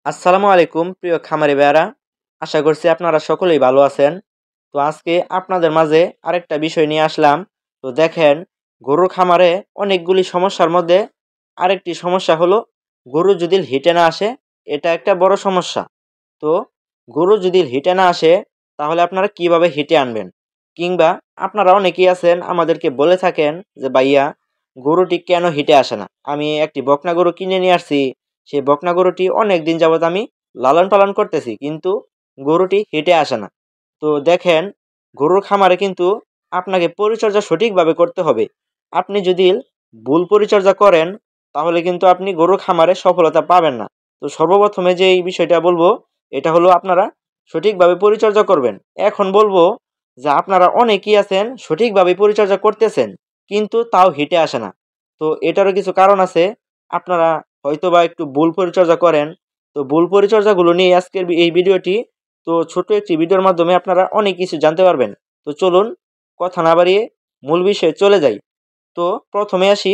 আসসালামু আলাইকুম প্রিয় খামারি ভাইয়ারা, আশা করছি আপনারা সকলেই ভালো আছেন। তো আজকে আপনাদের মাঝে আরেকটা বিষয় নিয়ে আসলাম। তো দেখেন, গরুর খামারে অনেকগুলি সমস্যার মধ্যে আরেকটি সমস্যা হলো গরু যদি হিটে না আসে, এটা একটা বড় সমস্যা। তো গরু যদি হিটে না আসে তাহলে আপনারা কিভাবে হিটে আনবেন, কিংবা আপনারা অনেকেই আছেন আমাদেরকে বলে থাকেন যে ভাইয়া, গরুটি কেন হিটে আসে না। আমি একটি বকনা গরু কিনে নিয়ে আসছি, সেই বকনা গরুটি অনেক দিন যাবত আমি লালন পালন করতেছি, কিন্তু গরুটি হিটে আসে না। তো দেখেন, গরুর খামারে কিন্তু আপনাকে পরিচর্যা সঠিকভাবে করতে হবে। আপনি যদি ভুল পরিচর্যা করেন তাহলে কিন্তু আপনি গরুর খামারে সফলতা পাবেন না। তো সর্বপ্রথমে যে এই বিষয়টা বলবো, এটা হলো আপনারা সঠিকভাবে পরিচর্যা করবেন। এখন বলবো যে আপনারা অনেকেই আছেন সঠিকভাবে পরিচর্যা করতেছেন, কিন্তু তাও হিটে আসে না। তো এটারও কিছু কারণ আছে। আপনারা হয়তোবা একটু ভুল পরিচর্যা করেন। তো ভুল পরিচর্যাগুলো নিয়ে আজকের এই ভিডিওটি। তো ছোট একটি ভিডিওর মাধ্যমে আপনারা অনেক কিছু জানতে পারবেন। তো চলুন, কথা না বাড়িয়ে মূল বিষয়ে চলে যাই। তো প্রথমে আসি,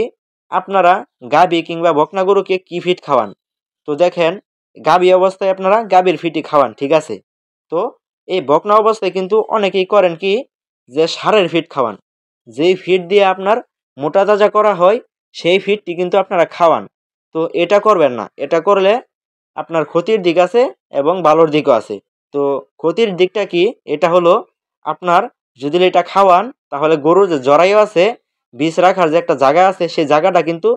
আপনারা গাভী কিংবা বকনা গরুকে কি ফিড খাওয়ান। তো দেখেন, গাভী অবস্থায় আপনারা গাভীর ফিডই খাওয়ান, ঠিক আছে। তো এই বকনা অবস্থায় কিন্তু অনেকেই করেন কি, যে সারের ফিড খাওয়ান। যেই ফিড দিয়ে আপনার মোটা তাজা করা হয়, সেই ফিডটি কিন্তু আপনারা খাওয়ান। তো এটা করবেন না। এটা করলে আপনার ক্ষতির দিক আছে এবং ভালোর দিকও আছে। তো ক্ষতির দিকটা কি, এটা হলো আপনার যদি এটা খাওয়ান তাহলে গরুর যে জরায়ু আছে, বীজ রাখার যে একটা জায়গা আছে, সেই জায়গাটা কিন্তু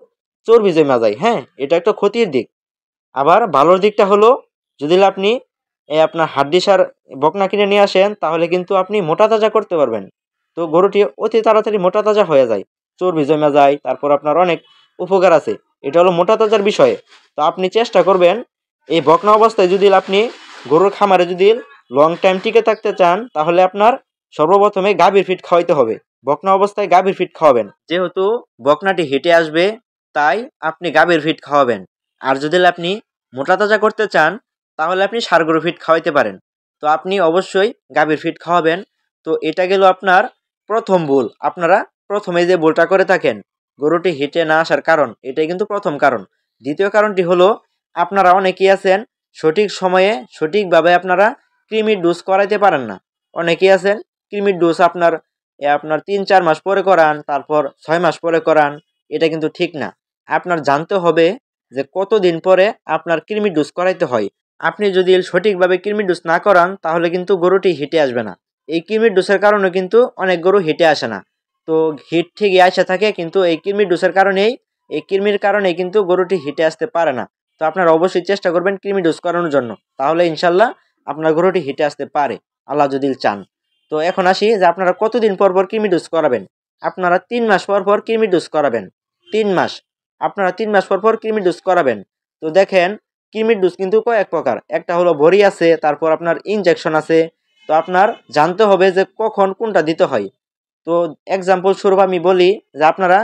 চর্বি জমা যায়। হ্যাঁ, এটা একটা ক্ষতির দিক। আবার ভালোর দিকটা হলো, যদি আপনি আপনার হাড্ডি সার বকনা কিনে নিয়ে আসেন তাহলে কিন্তু আপনি মোটা তাজা করতে পারবেন। তো গরুটি অতি তাড়াতাড়ি মোটা তাজা হয়ে যায়, চর্বি জমা যায়, তারপর আপনার অনেক উপকার আছে। এটা হলো মোটা তাজার বিষয়ে। তো আপনি চেষ্টা করবেন, এই বকনা অবস্থায় যদি আপনি গরুর খামারে যদি লং টাইম টিকে থাকতে চান, তাহলে আপনার সর্বপ্রথমে গাভীর ফিড খাওয়াইতে হবে। বকনা অবস্থায় গাভীর ফিড খাওয়াবেন, যেহেতু বকনাটি হেঁটে আসবে, তাই আপনি গাভীর ফিড খাওয়াবেন। আর যদি আপনি মোটা তাজা করতে চান তাহলে আপনি ষাঁড় গরুর ফিড খাওয়াইতে পারেন। তো আপনি অবশ্যই গাভীর ফিড খাওয়াবেন। তো এটা গেল আপনার প্রথম ভুল। আপনারা প্রথমে যে ভুলটা করে থাকেন, গরুটি হিটে না আসার কারণ, এটাই কিন্তু প্রথম কারণ। দ্বিতীয় কারণটি হলো, আপনারা অনেকেই আছেন সঠিক সময়ে সঠিকভাবে আপনারা কৃমির ডোজ করাইতে পারেন না। অনেকেই আছেন কৃমির ডোজ আপনার ৩-৪ মাস পরে করান, তারপর ৬ মাস পরে করান। এটা কিন্তু ঠিক না। আপনার জানতে হবে যে কতদিন পরে আপনার কৃমি ডোজ করাইতে হয়। আপনি যদি সঠিকভাবে কৃমি ডোজ না করান তাহলে কিন্তু গরুটি হিটে আসবে না। এই কৃমির ডোজের কারণে কিন্তু অনেক গরু হিটে আসে না। তো হিট ঠিকই আসে থাকে, কিন্তু এই কৃমির ডোজের কারণেই, এই কৃমির কারণেই কিন্তু গরুটি হিটে আসতে পারে না। তো আপনারা অবশ্যই চেষ্টা করবেন কৃমি ডোজ করানোর জন্য, তাহলে ইনশাল্লাহ আপনার গরুটি হিটে আসতে পারে, আল্লাহ যদি চান। তো এখন আসি যে আপনারা কতদিন পর পর কৃমি ডোজ করাবেন। আপনারা ৩ মাস পর পর কৃমি ডোজ করাবেন। ৩ মাস, আপনারা ৩ মাস পর পর কৃমি ডোজ করাবেন। তো দেখেন, কৃমির ডোজ কিন্তু কয়েক প্রকার। একটা হলো ভরি আছে, তারপর আপনার ইনজেকশন আছে। তো আপনার জানতে হবে যে কখন কোনটা দিতে হয়। তো এক্সাম্পল স্বরূপ আমি বলি যে আপনারা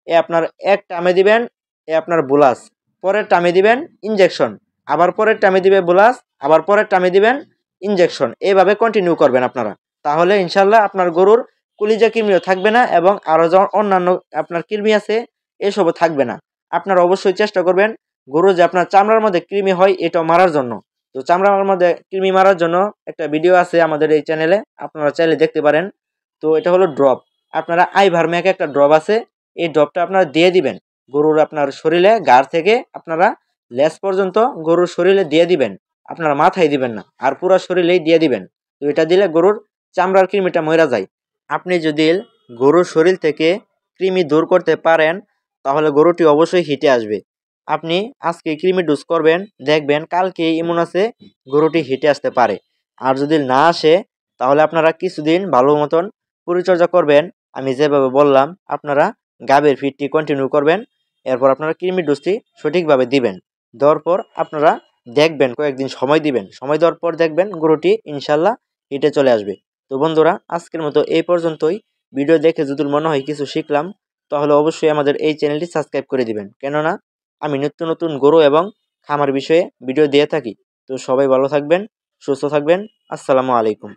আপনার এক টামে দিবেন আপনার বোলাস, পরের টামে দিবেন ইনজেকশন, আবার পরের টামে দিবে বোলাস, আবার পরের টামে দিবেন ইনজেকশন। এইভাবে কন্টিনিউ করবেন আপনারা। তাহলে ইনশাল্লাহ আপনার গরুর কলিজা কৃমিও থাকবে না, এবং আরও যখন অন্যান্য আপনার কৃমি আছে এসবও থাকবে না। আপনারা অবশ্যই চেষ্টা করবেন গরু যে আপনার চামড়ার মধ্যে কৃমি হয় এটা মারার জন্য। তো চামড়ার মধ্যে কৃমি মারার জন্য একটা ভিডিও আছে আমাদের এই চ্যানেলে, আপনারা চাইলে দেখতে পারেন। তো এটা হলো ড্রপ। আপনারা আইভারম্যাক একটা ড্রপ আছে, এই ড্রপটা আপনারা দিয়ে দিবেন গরুর আপনার শরীরে, গাড় থেকে আপনারা লেজ পর্যন্ত গরুর শরীরে দিয়ে দিবেন। আপনারা মাথায় দিবেন না, আর পুরো শরীরেই দিয়ে দিবেন। তো এটা দিলে গরুর চামড়ার কৃমিটা মরে যায়। আপনি যদি গরুর শরীর থেকে কৃমি দূর করতে পারেন তাহলে গরুটি অবশ্যই হিটে আসবে। আপনি আজকে কৃমি ডোজ করবেন, দেখবেন কালকে এমন আছে গরুটি হিটে আসতে পারে। আর যদি না আসে তাহলে আপনারা কিছুদিন ভালো মতন পরিচর্যা করবেন। আমি যেভাবে বললাম আপনারা গাবের ফিডটি কন্টিনিউ করবেন। এরপর আপনারা কৃমি ডোজটি সঠিকভাবে দিবেন। দেওয়ার পর আপনারা দেখবেন, কয়েকদিন সময় দিবেন। সময় দেওয়ার পর দেখবেন গরুটি ইনশাল্লাহ হিটে চলে আসবে। তো বন্ধুরা, আজকের মতো এই পর্যন্তই। ভিডিও দেখে যদি মনে হয় কিছু শিখলাম, তাহলে অবশ্যই আমাদের এই চ্যানেলটি সাবস্ক্রাইব করে দিবেন, কেননা আমি নিত্য নতুন গরু এবং খামার বিষয়ে ভিডিও দিয়ে থাকি। তো সবাই ভালো থাকবেন, সুস্থ থাকবেন। আসসালামু আলাইকুম।